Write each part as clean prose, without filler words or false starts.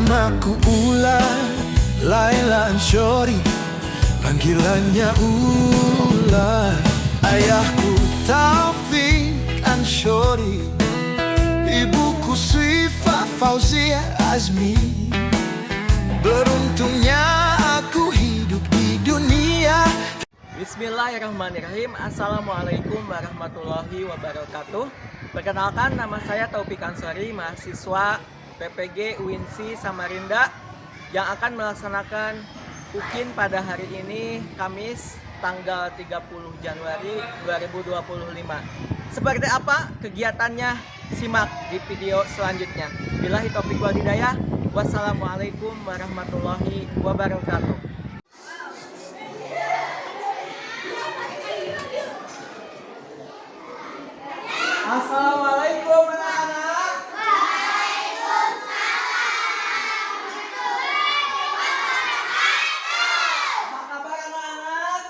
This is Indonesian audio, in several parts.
Namaku Ular, Laila Anshori, panggilannya Ular. Ayahku Taufik Anshori, ibuku Syifa Fauzia Azmi. Beruntungnya aku hidup di dunia. Bismillahirrahmanirrahim. Assalamualaikum warahmatullahi wabarakatuh. Perkenalkan, nama saya Taufik Anshori, mahasiswa PPG UINSI Samarinda yang akan melaksanakan UKIN pada hari ini, Kamis tanggal 30 Januari 2025. Seperti apa kegiatannya? Simak di video selanjutnya. Billahi taufiq wal hidayah. Wassalamualaikum warahmatullahi wabarakatuh. Assalamualaikum anak-anak. Apa kabar anak-anak?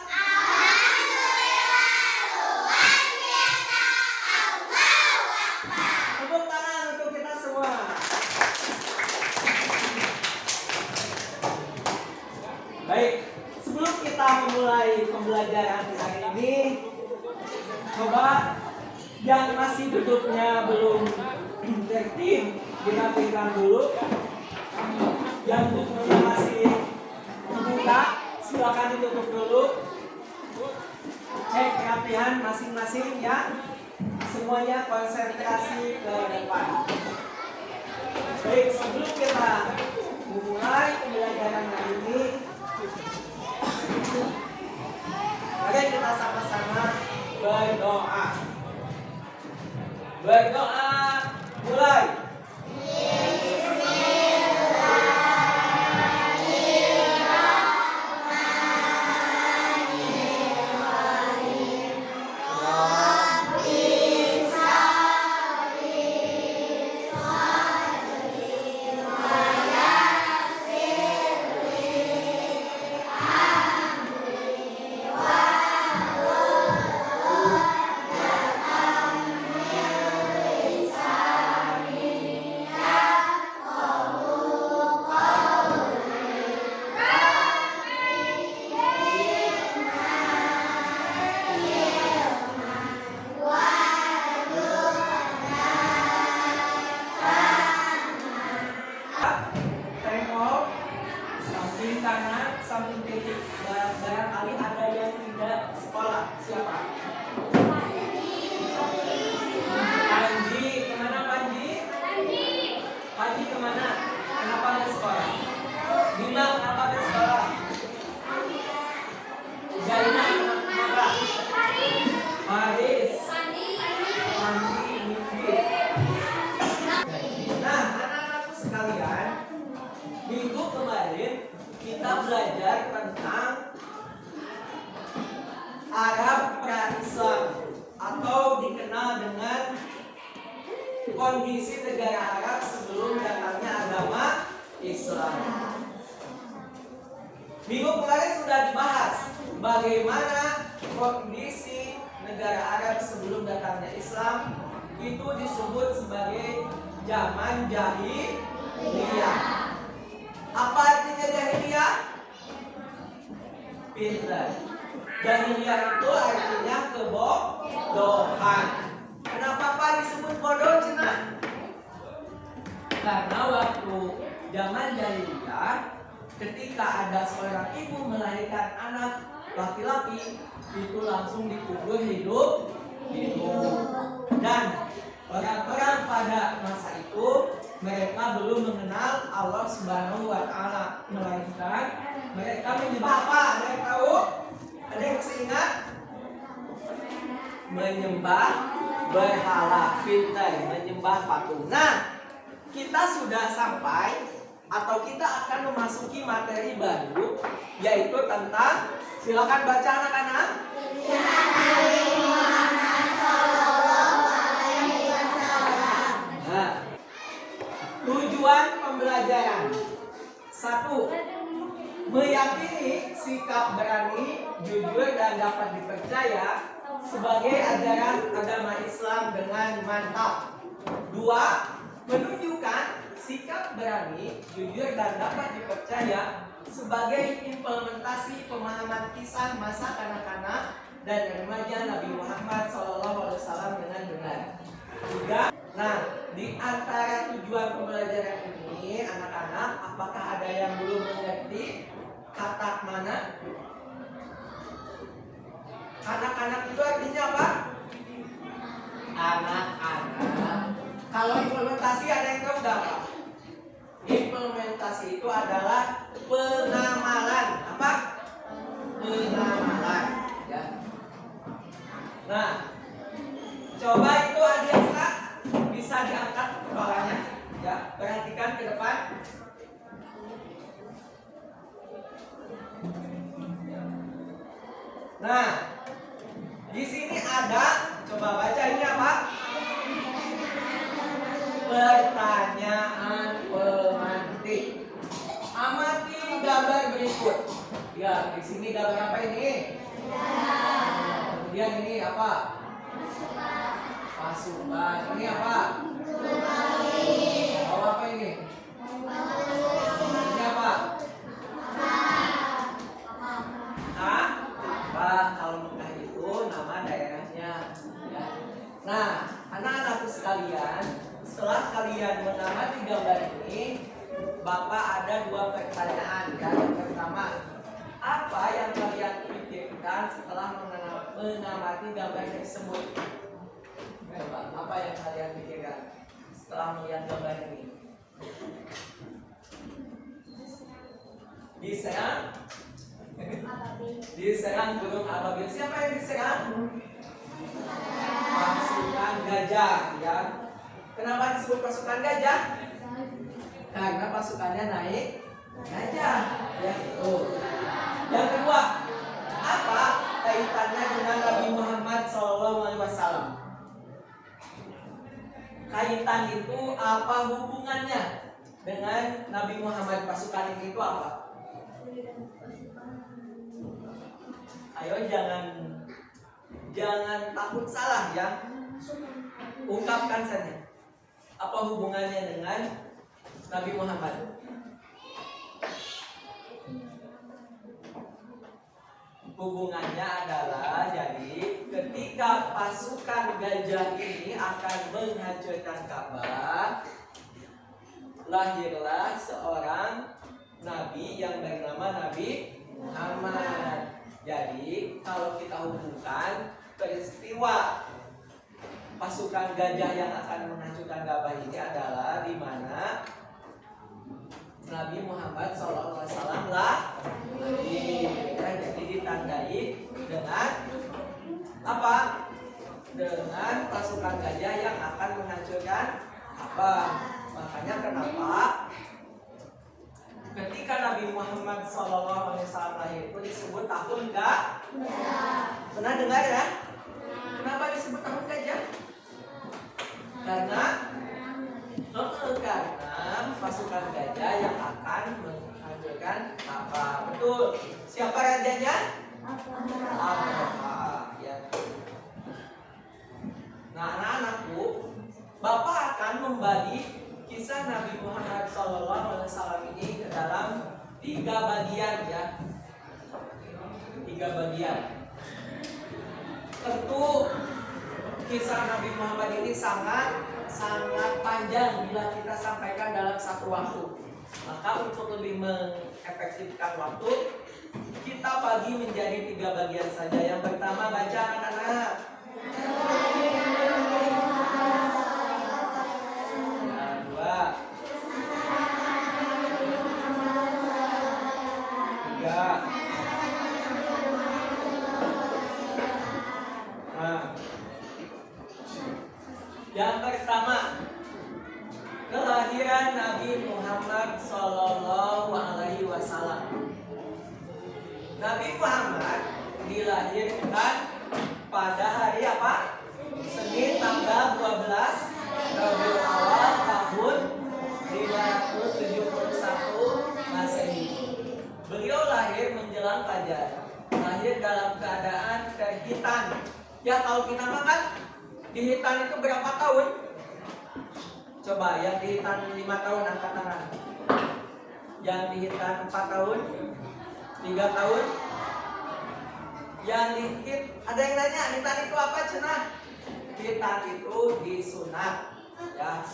Tepuk tangan untuk kita semua. Baik, sebelum kita memulai pembelajaran hari ini, coba yang masih duduknya belum tertib dirapikan dulu. Yang duduknya masih terbuka, silakan ditutup dulu. Cek kerapihan masing-masing ya. Semuanya konsentrasi ke depan. Baik, sebelum kita memulai pembelajaran hari ini, mari kita sama-sama berdoa. Berdoa, mulai. Tengok samping kanan, samping kiri. Barangkali ada yang tidak sekolah. Siapa? Panji, kemana Panji? Panji kemana? Kenapa nggak sekolah? Bima, kenapa nggak sekolah? Zaina, kenapa? Haris, Panji, Mimpi. Nah, anak-anakku sekalian, minggu kemarin kita belajar tentang Arab pra-Islam atau dikenal dengan kondisi negara Arab sebelum datangnya agama Islam. Minggu kemarin sudah dibahas bagaimana kondisi negara Arab sebelum datangnya Islam. Itu disebut sebagai zaman jahiliyah. Apa artinya jahiliyah? Pintar. Jahiliyah itu artinya kebodohan. Kenapa Pak disebut bodoh, Cina? Karena waktu zaman jahiliyah, ketika ada seorang ibu melahirkan anak laki-laki, itu langsung dikubur hidup. Dan orang-orang pada masa itu mereka belum mengenal Allah Subhanahu wa Ta'ala, melainkan mereka menyembah apa? Ada yang tahu? Ada yang masih ingat? Menyembah berhala, pintar, menyembah patung. Nah, kita sudah sampai atau kita akan memasuki materi baru, yaitu tentang, silakan baca anak-anak. Tujuan pembelajaran: 1. Meyakini sikap berani, jujur, dan dapat dipercaya sebagai ajaran agama Islam dengan mantap. 2. Menunjukkan sikap sifat berani, jujur, dan dapat dipercaya sebagai implementasi pemahaman kisah masa kanak-kanak dan remaja Nabi Muhammad SAW dengan benar. Juga, nah di antara tujuan pembelajaran ini anak-anak, apakah ada yang belum mengerti kata mana? Anak-anak itu artinya apa? Anak-anak. Kalau implementasi ada yang tahu nggak? Implementasi itu adalah pengamalan. Apa? Pengamalan. Ya. Nah, coba itu Adiasa bisa diangkat kepalanya. Ya, perhatikan ke depan. Nah, di sini ada, coba baca ini apa? Pertanyaan pemantik. Amati gambar berikut. Ya, di sini gambar apa ini? Kemudian ini apa? Pasukan. Ini apa? Oh, apa ini? Ini apa? Hah? Apa? Kalau Mekah itu nama daerahnya. Ya. Nah, anak-anakku sekalian, setelah kalian mengamati gambar ini, Bapak ada dua pertanyaan. Yang pertama, apa yang kalian pikirkan setelah mengamati gambar tersebut? Coba, apa yang kalian pikirkan setelah melihat gambar ini? Diserang? Diserang gunung ababil. Siapa yang diserang? Pasukan gajah, ya. Kenapa disebut pasukan gajah? Karena pasukannya naik gajah, ya. Yang kedua, apa kaitannya dengan Nabi Muhammad SAW? Kaitan itu apa hubungannya dengan Nabi Muhammad? Pasukan ini itu apa? Ayo jangan takut salah ya. Ungkapkan saja. Apa hubungannya dengan Nabi Muhammad? Hubungannya adalah jadi ketika pasukan gajah ini akan menghancurkan Ka'bah, lahirlah seorang nabi yang bernama Nabi Muhammad. Jadi kalau kita hubungkan peristiwa pasukan gajah yang akan menghancurkan Ka'bah ini adalah di mana Nabi Muhammad SAW jadi ditandai dengan apa? Dengan pasukan gajah yang akan menghancurkan Ka'bah. Makanya kenapa ketika Nabi Muhammad SAW lahir itu disebut tahun gajah? Pernah dengar ya? Kenapa disebut tahun gajah? Karena pasukan gajah yang akan menghancurkan Ka'bah. Betul. Siapa rajanya? Abraha. Ya. Nah, anak-anakku, Bapak akan membagi kisah Nabi Muhammad SAW ini ke dalam 3 bagian ya. 3 bagian. Tentu kisah Nabi Muhammad ini sangat panjang bila kita sampaikan dalam satu waktu. Maka untuk lebih mengefektifkan waktu, kita bagi menjadi 3 bagian saja. Yang pertama baca anak-anak. Yang kedua, 3. Yang pertama, kelahiran Nabi Muhammad SAW. Nabi Muhammad dilahirkan pada hari apa? Senin tanggal 12 Rabiul Awal tahun 571 Masehi. Beliau lahir menjelang fajar. Lahir dalam keadaan terhitan. Ya kalau kita makan dihitan itu berapa tahun? Coba yang dihitan 5 tahun angkat tangan. Yang dihitan 4 tahun, 3 tahun. Yang dihit, ada yang nanya, hitan itu apa cenah? Hitan itu disunat, ya.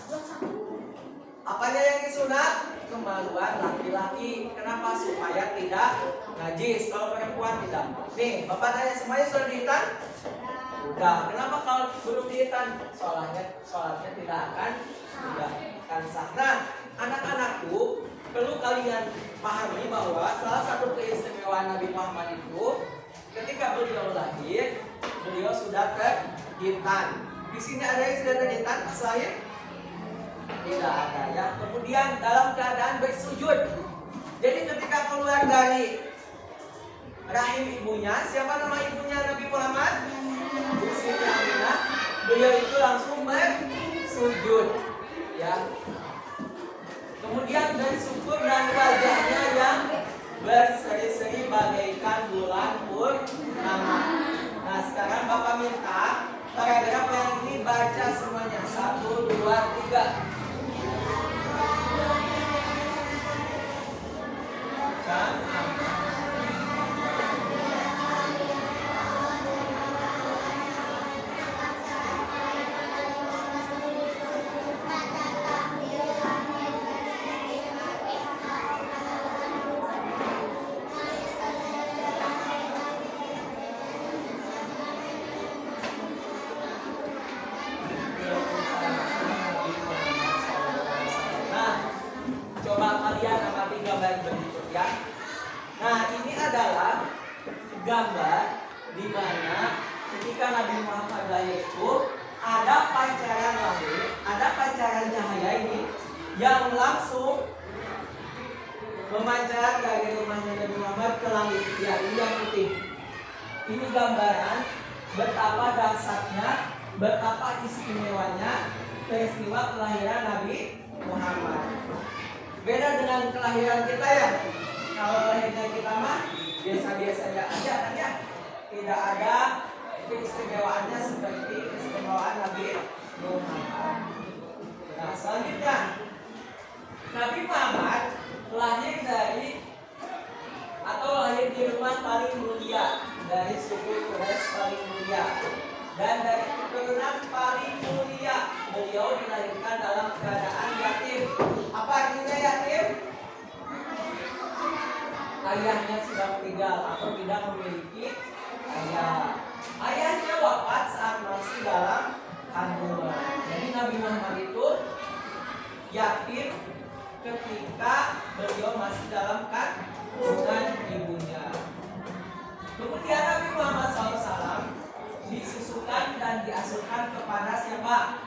Apanya yang disunat? Kemaluan laki-laki. Kenapa? Supaya tidak najis. Kalau perempuan tidak. Nih, Bapak tanya semuanya sudah dihitan? Udah. Kenapa kalau belum dihitan? Sholatnya tidak akan sah. Nah, anak-anakku, perlu kalian pahami bahwa salah satu keistimewaan Nabi Muhammad itu ketika beliau lahir, beliau sudah terhitan. Di sini ada yang sudah terhitan pas lahir? Tidak ada ya. Kemudian dalam keadaan bersujud. Jadi ketika keluar dari rahim ibunya, siapa nama ibunya Nabi Muhammad? Siti Aminah. Beliau itu langsung bersujud, ya. Kemudian bersyukur dan wajahnya yang berseri-seri bagaikan bulan purnama. Nah, sekarang Bapak minta paragraf yang ini baca semuanya. 1, 2, 3. Nah, ini adalah gambar di mana ketika Nabi Muhammad lahir itu ada pancaran langit, ada pancaran cahaya ini yang langsung memancar dari rumahnya Nabi Muhammad ke langit, ya, ini yang putih. Ini gambaran betapa dahsyatnya, betapa istimewanya peristiwa kelahiran Nabi Muhammad. Beda dengan kelahiran kita ya. Kalau lahirnya kita mah biasa-biasa aja kan ya. Tidak ada keistimewaannya seperti keistimewaan Nabi Muhammad. Nah, selanjutnya Nabi Muhammad lahir di rumah paling mulia dari suku Quraisy paling mulia dan dari keturunan paling mulia. Beliau dilahirkan dalam keadaan yatim. Apa artinya yatim? Ayahnya sudah meninggal atau tidak memiliki ayah. Ayahnya wafat saat masih dalam kandungan. Jadi Nabi Muhammad itu yatim ketika beliau masih dalam kandungan ibunya. Kemudian Nabi Muhammad SAW disusukan dan diasuhkan kepada siapa?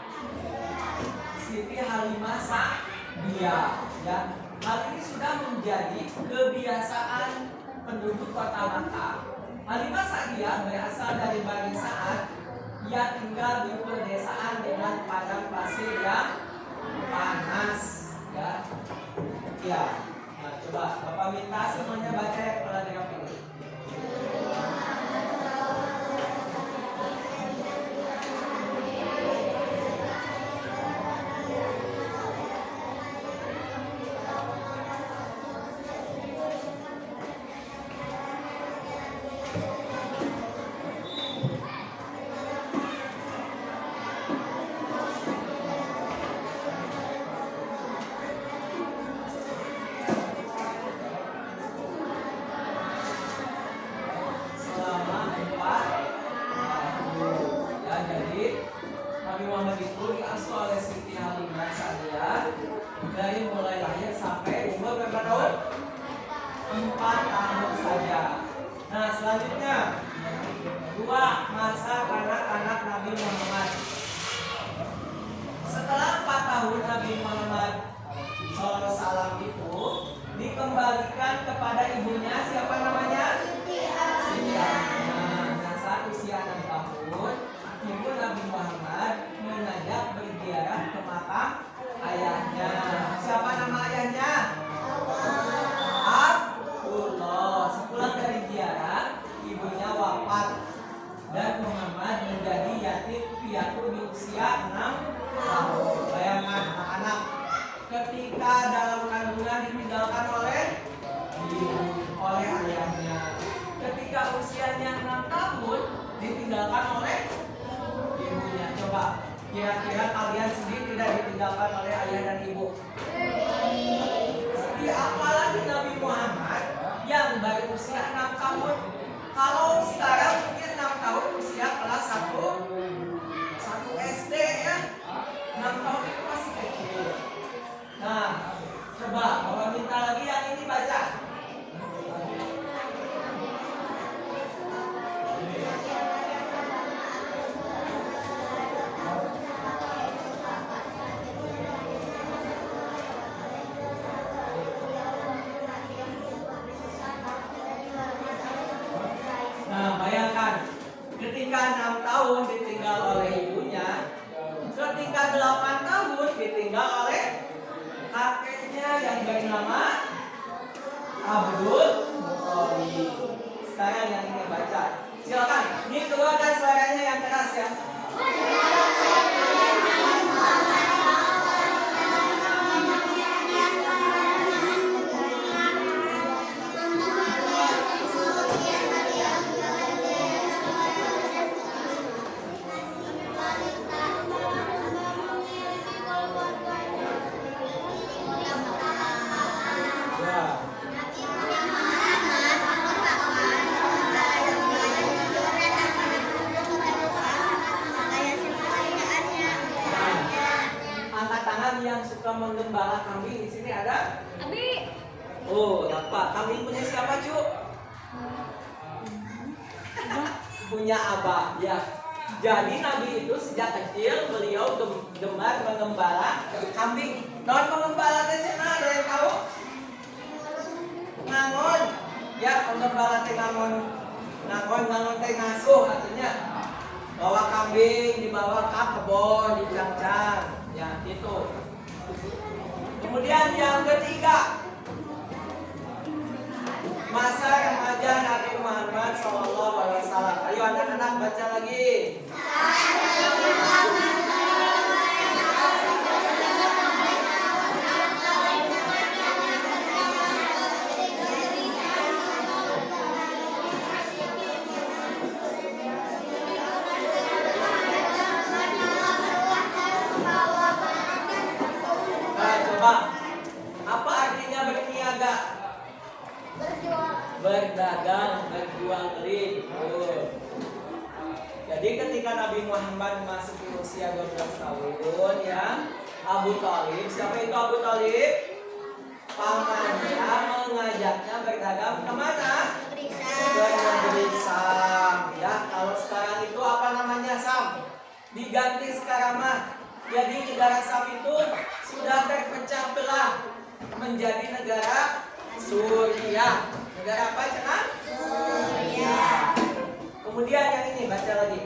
Siti Halimah Sa'diyah. Ya. Hal ini sudah menjadi kebiasaan penduduk kota Makkah. Halimah Sa'diyah berasal dari Bani Sa'ad. Ia tinggal di pedesaan dengan padang pasir yang panas. Ya. Ya. Nah, coba Bapak minta semuanya baca ya paragraf ini. Dari mulai lahir sampai umur berapa tahun? 4 tahun saja. Nah, selanjutnya 2. Masa kanak-kanak Nabi Muhammad. Setelah 4 tahun Nabi Muhammad SAW itu dikembalikan kepada ibunya, siapa namanya? Siti Aminah. Nah, saat usia 6 tahun, ibu Nabi Muhammad mengajak berziarah ke makam ayahnya. Siapa nama ayahnya? Abdullah. Sepulang dari ziarah, ibunya wafat dan Muhammad menjadi yatim piatu di ketika dalam kandungan ditinggalkan oleh ayahnya. Ketika usianya 6 tahun ditinggalkan oleh ibunya. Coba kira-kira kalian sendiri tidak ditinggalkan oleh ayah dan ibu? Apalagi Nabi Muhammad yang baru usia 6 tahun. Kalau sekarang mungkin 6 tahun usia kelas 1 SD ya. 6 tahun itu masih kecil. Nah, coba kalau minta lagi yang ini baca. Nah, bayangkan ketika 6 tahun ditinggal oleh ibunya, ketika 8 tahun ditinggal oleh kakeknya yang bernama Abdul Muthalib. Sekarang yang ini baca. Silakan, ini keluarkan suaranya yang keras ya. Yang suka menggembala kambing di sini ada? Abi. Oh, apa? Kambing punya siapa, Cu? Punya abah, ya. Jadi Nabi itu sejak kecil beliau gemar mengembala kambing. Non mengembala teh cenah ada yang tahu? Ngangon. Ya, mengembala teh ngangon. Ngangon teh ngasuh artinya. Bawa kambing dibawa ke kebon, dicang-cang. Ya, itu. Kemudian yang ketiga, masa remaja Nabi Muhammad SAW. Ayo anak-anak baca lagi. Apa artinya berniaga? Berdagang, berjual beli. Jadi ketika Nabi Muhammad memasuki usia 12 tahun ya, Abu Thalib, siapa itu Abu Thalib? Pamannya mengajaknya berdagang kemana? Ke negeri Sam. Ya, kalau sekarang itu apa namanya Sam? Diganti sekarang mah. Jadi negara Sam itu sudah terpecah belah menjadi negara Suriah. Negara apa cenah? Suriah. Kemudian yang ini baca lagi.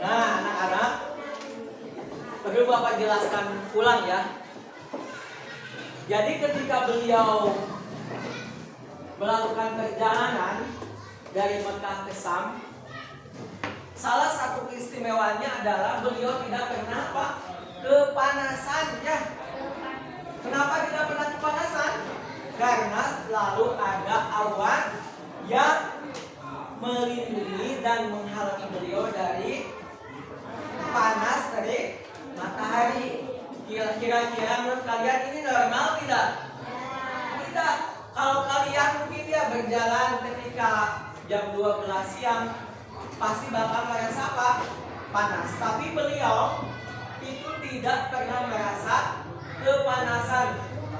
Nah, anak-anak, perlu Bapak jelaskan ulang ya. Jadi ketika beliau melakukan perjalanan dari Mekah ke Sam, salah satu keistimewaannya adalah beliau tidak pernah apa? Kepanasan ya. Kenapa tidak pernah kepanasan? Karena selalu ada awan yang melindungi dan menghalangi beliau dari panas dari matahari. Kira-kira menurut kalian ini normal tidak? Tidak. Kalau kalian mungkin ya berjalan ketika jam 12 siang pasti bakal merasa apa? Panas. Tapi beliau itu tidak pernah merasa kepanasan.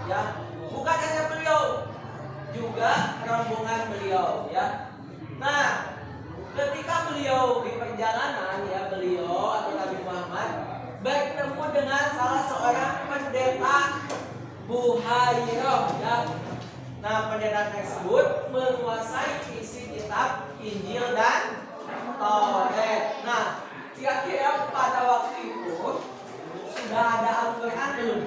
Ya, bukan hanya beliau, juga rombongan beliau. Ya. Nah, ketika beliau di perjalanan ya beliau atau Nabi Muhammad bertemu dengan salah seorang pendeta Buhairah ya. Nah, pendeta tersebut menguasai isi kitab Injil dan Taurat. Nah, kira-kira pada waktu itu sudah ada Al-Quran belum?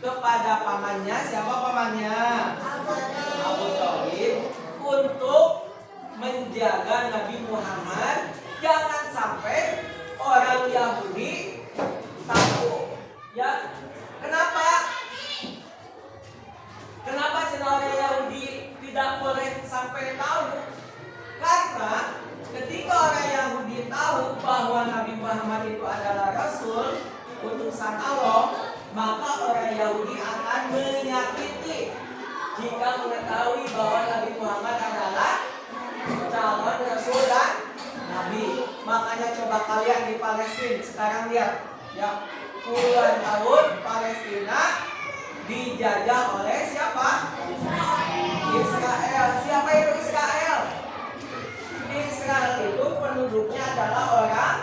kepada pamannya. Siapa pamannya? Abu Thalib, untuk menjaga Nabi Muhammad jangan sampai orang Yahudi tahu. Ya, kenapa? Kenapa orang Yahudi tidak boleh sampai tahu? Karena ketika orang Yahudi tahu bahwa Nabi Muhammad itu adalah Rasul utusan Allah, maka orang Yahudi akan menyakiti jika mengetahui bahwa Nabi Muhammad adalah calon Rasul dan Nabi. Makanya coba kalian di Palestina sekarang lihat, ya, puluhan tahun Palestina dijajah oleh siapa? Israel. Siapa itu Israel? Israel itu penduduknya adalah orang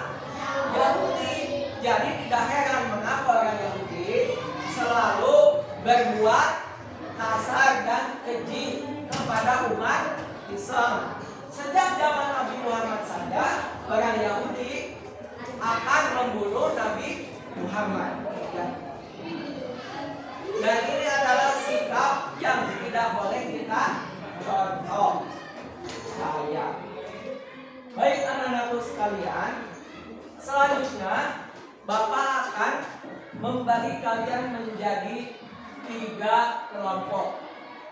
Yahudi. Jadi tidak heran mengapa orang Yahudi selalu berbuat kasar dan keji kepada umat Islam. Sejak zaman Nabi Muhammad saja orang Yahudi akan membunuh Nabi Muhammad. Dan ini adalah sikap yang tidak boleh kita contoh. Baik anak-anakku sekalian, selanjutnya Bapak akan membagi kalian menjadi 3 kelompok.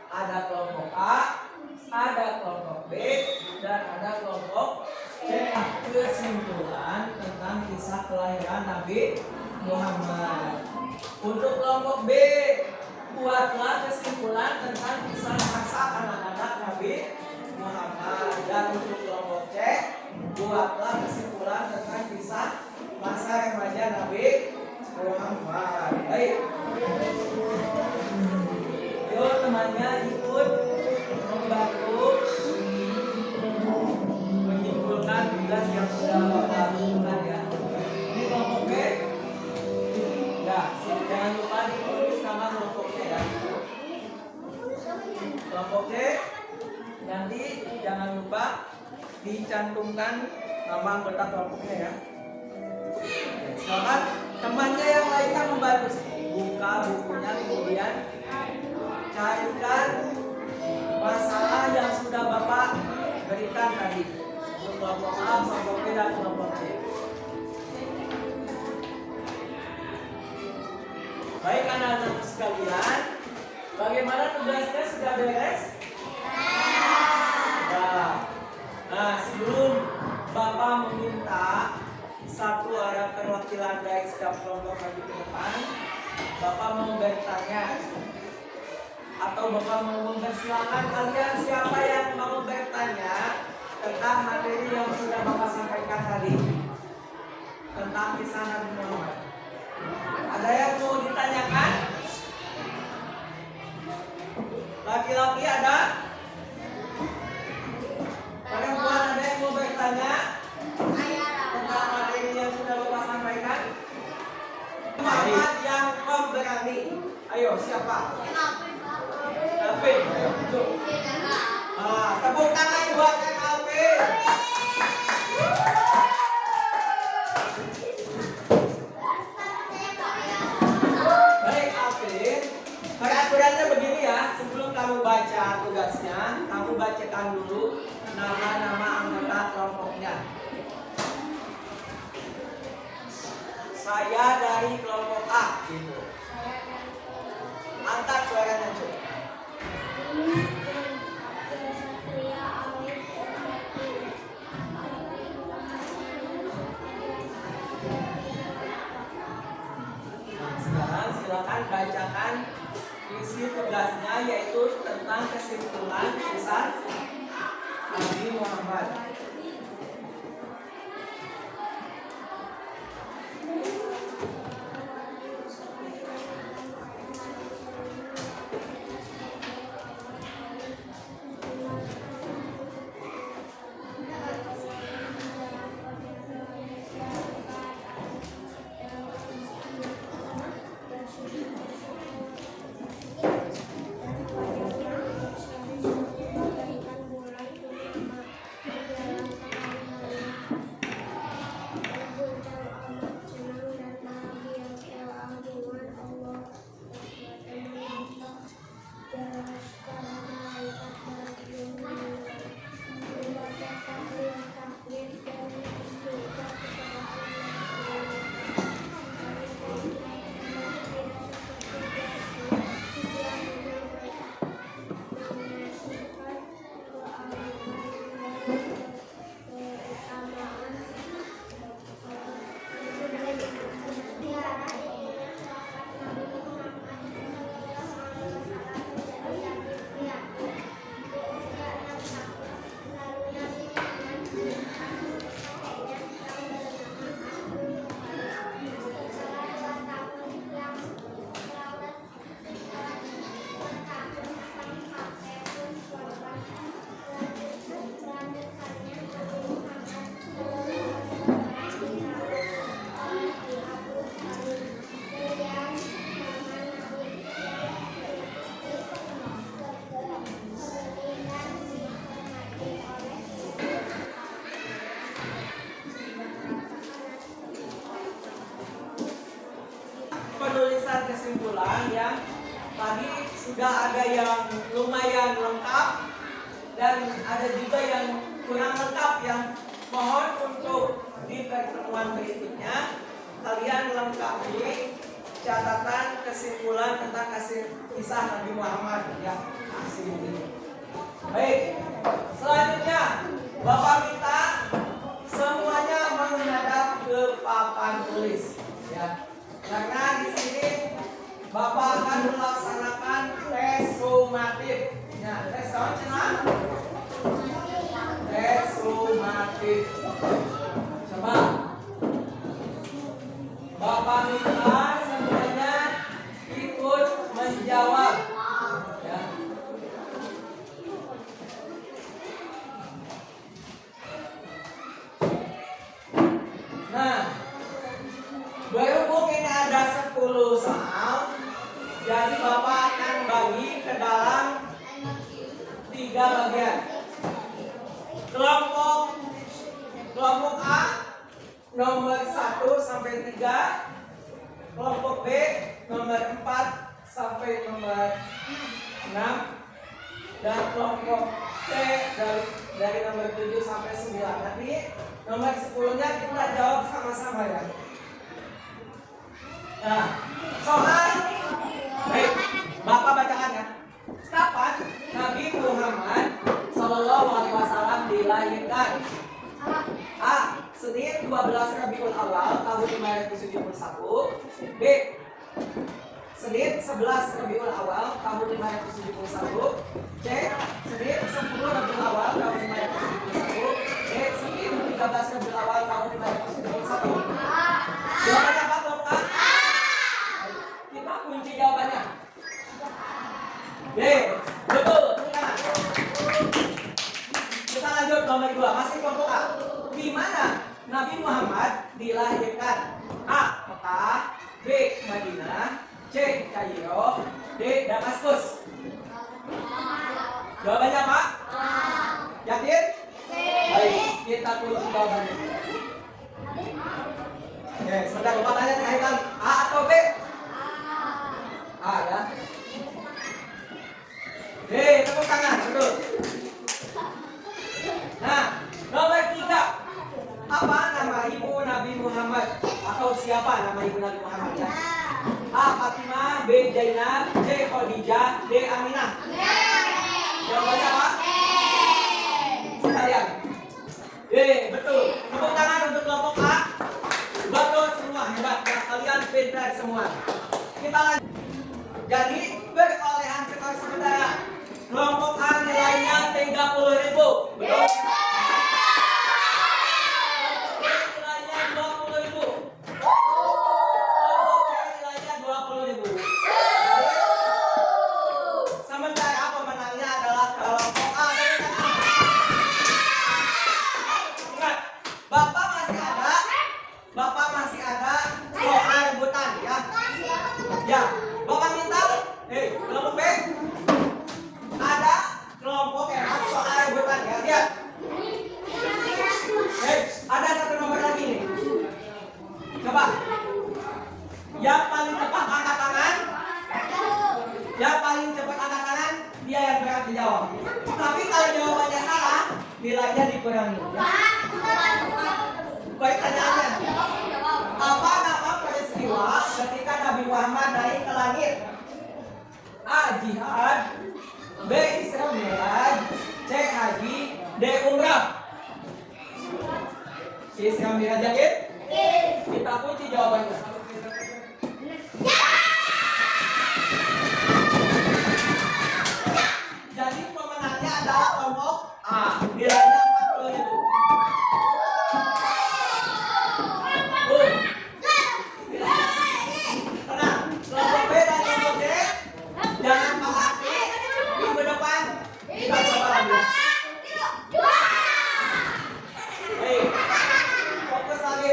Ada kelompok A, ada kelompok B, dan ada kelompok C. Kesimpulan tentang kisah kelahiran Nabi Muhammad. Untuk kelompok B, buatlah kesimpulan tentang kisah masa anak-anak Nabi Muhammad. Dan untuk kelompok C, buatlah kesimpulan tentang kisah masa remaja Nabi Muhammad. Baik. Yuk temannya ikut membantu menyimpulkan tugas yang sudah Bapak lakukan ya. Ini kelompok B. Ya, jangan lupa ditulis nama kelompoknya ya. Kelompok C, nanti jangan lupa dicantumkan nama anggota kelompoknya ya. Sekarang temannya yang lainnya membantu, buka bukunya, kemudian carikan masalah yang sudah Bapak berikan tadi untuk kelompok A, kelompok B, dan kelompok C. Baik anak-anak sekalian, bagaimana tugasnya, sudah beres? Nah, sebelum Bapak meminta satu orang perwakilan dari setiap kelompok maju ke depan, Bapak mau bertanya atau Bapak mau mempersilahkan kalian siapa yang mau bertanya tentang materi yang sudah Bapak sampaikan tadi tentang kisah Nabi Muhammad. Ada yang mau ditanyakan? Laki-laki ada? Perempuan ada yang mau bertanya tentang materi yang sudah Bapak sampaikan? Muhammad yang pemberani. Ayo, siapa? Alvin. Tepuk tangan buat Alvin. Baik Alvin, peraturannya begini ya. Sebelum kamu baca tugasnya, kamu bacakan dulu nama-nama anggota kelompoknya. Saya dari kelompok A, gitu. Angkat suaranya cuy. Sekarang silakan bacakan isi tugasnya, yaitu tentang kesimpulan kisah Nabi Muhammad. kesimpulan yang tadi sudah ada yang lumayan lengkap dan ada juga yang kurang lengkap, yang mohon untuk di pertemuan berikutnya kalian lengkapi catatan kesimpulan tentang kisah Nabi Muhammad ya. Baik, selanjutnya Bapak minta semuanya menghadap ke papan tulis ya. Karena di sini Bapak akan melaksanakan tes sumatif. Ya, tes apa? Tes sumatif. Coba Bapak minta semuanya ikut menjawab ya. Nah, berhubung ini ada 10 soal, jadi Bapak akan bagi ke dalam 3 bagian. Kelompok A nomor 1 sampai 3, kelompok B nomor 4 sampai nomor 6, dan kelompok T dari nomor 7 sampai 9. Nanti nomor 10-nya kita jawab sama-sama ya. Nah, soal baik, Bapak bacakan ya. Kapan Nabi Muhammad Sallallahu Alaihi Wasallam dilahirkan? A. Senin 12 Rabiul Awal tahun 571. B. Senin 11 Rabiul Awal tahun 571. C. Senin 10 Rabiul Awal tahun 571. D. Senin 13 Rabiul Awal tahun 571. Jawabannya apa, Bapak? Kita kunci jawabannya. D. Betul. Kita lanjut nomor 2, masih kelompok A. Di mana Nabi Muhammad dilahirkan? A. Mekah. B. Madinah. C. Kairo. D. Damaskus. Jawabannya apa? Yakin? Baik, kita kunci jawabannya. Oke, sebentar Bapak tanya terakhir kali. A atau B? A ya. D, tepuk tangan, betul. Nah, nomor 3. Apa nama ibu Nabi Muhammad? Atau siapa nama ibu Nabi Muhammad ya? A. Fatimah. B. Zainab. C. Khadijah. D. Aminah. Jawabannya apa? Kalian. D, betul. Tepuk tangan untuk kelompok A. Betul semua, hebat. Kalian pintar semua. Kita lanjut. Jadi perolehan skor sementara kelompok A nilainya 30.000. Betul? Yang paling cepat angkat tangan. Yang paling cepat angkat tangan, dia yang berhak dijawab. Tapi kalau jawabannya salah, nilainya dikurangi. Baik, tanyaannya. Apa nama peristiwa ketika Nabi Muhammad naik ke langit? A. Jihad. B. Isra Mi'raj. C. Haji. D. Umrah. Isra Mi'raj yakin? Kita kunci jawabannya. Jadi pemenangnya adalah kelompok A. Nilainya 40.000. Tenang, kelompok B dan kelompok D jangan patah hati. Minggu depan kita coba lagi. Baik, fokus lagi.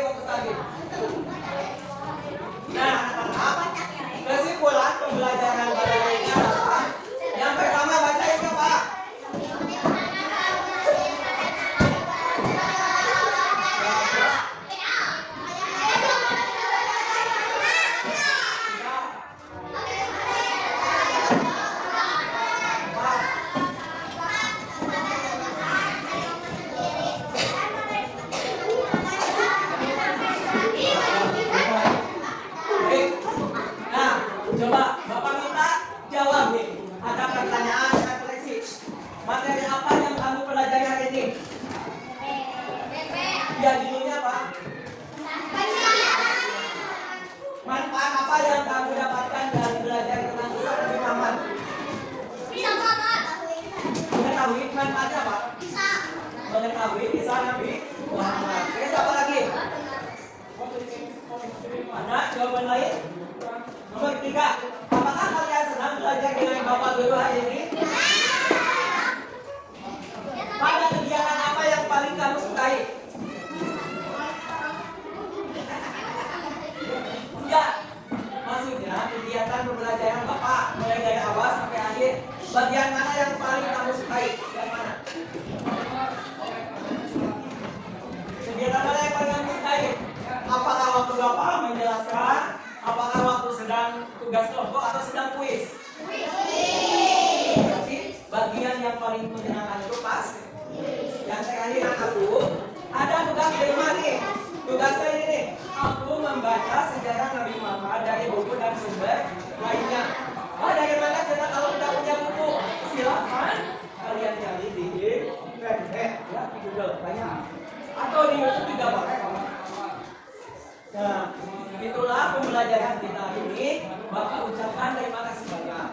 Coba Bapak minta jawab nih. Ada pertanyaan refleksi. Materi apa yang kamu pelajari hari ini? Ya, judulnya apa? Manfaat apa yang kamu dapatkan dari belajar tentang Tuhan Nabi Muhammad? Mengetahui manfaatnya apa? Mengetahui kisah Nabi Muhammad. Oke, siapa lagi? Mana jawaban lain? Nomor 3. Apakah kalian senang belajar dengan Bapak Guru hari ini? Pada kegiatan apa yang paling kamu sukai? Ya, maksudnya kegiatan pembelajaran Bapak mulai dari awal sampai akhir, bagian mana yang paling kamu sukai? Yang mana? Kegiatan mana yang paling kamu sukai? Apakah waktu Bapak menjelaskan? Apakah waktu sedang tugas kelompok atau sedang kuis? Berarti bagian yang paling menyenangkan itu pas. Yang terakhir aku ada tugas di rumah nih. Tugasnya ini nih, aku membaca sejarah Nabi Muhammad dari buku dan sumber lainnya. Dari mana kita kalau tidak punya buku? Silakan kalian cari di internet, ya, di Google banyak. Atau di YouTube juga boleh. Nah, itulah pembelajaran kita hari ini. Bapak ucapkan terima kasih banyak.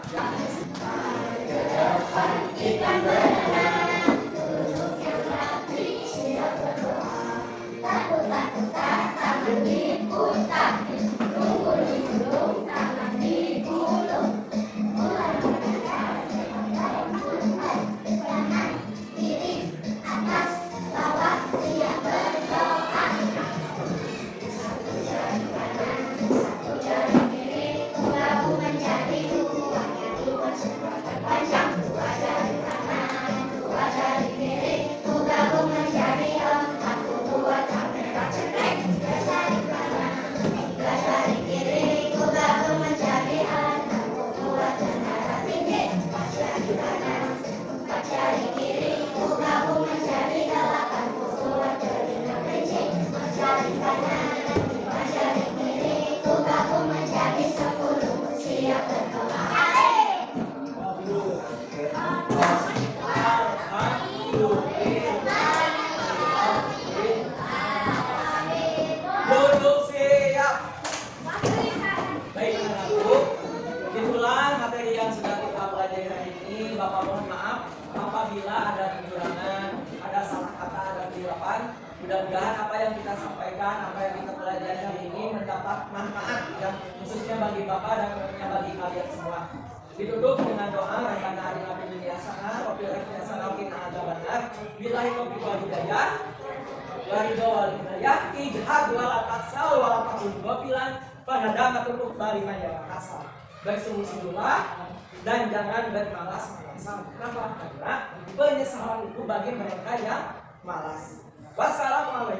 Duduk siap. Baik anak-anakku, itulah materi yang sudah kita pelajari hari ini. Bapak mohon maaf apabila ada kekurangan, ada salah kata, ada kehilafan. Mudah-mudahan apa yang kita sampaikan, apa yang kita pelajari hari ini mendapat manfaat yang khususnya bagi Bapak dan tentunya bagi kalian semua. Ditutup dengan doa rencana hari Nabi dunia sana, wabil akhirnya kita ada benar. Bilahi taufiq wal hidayah. Waridho wal hidayah. Ijhad wal taksal wal taqul wabilan panadamatul ukbari maya kasal. Bersungguh-sungguhlah dan jangan bermalas-malasan. Kenapa? Karena penyesalan itu bagi mereka yang malas. Wassalamualaikum.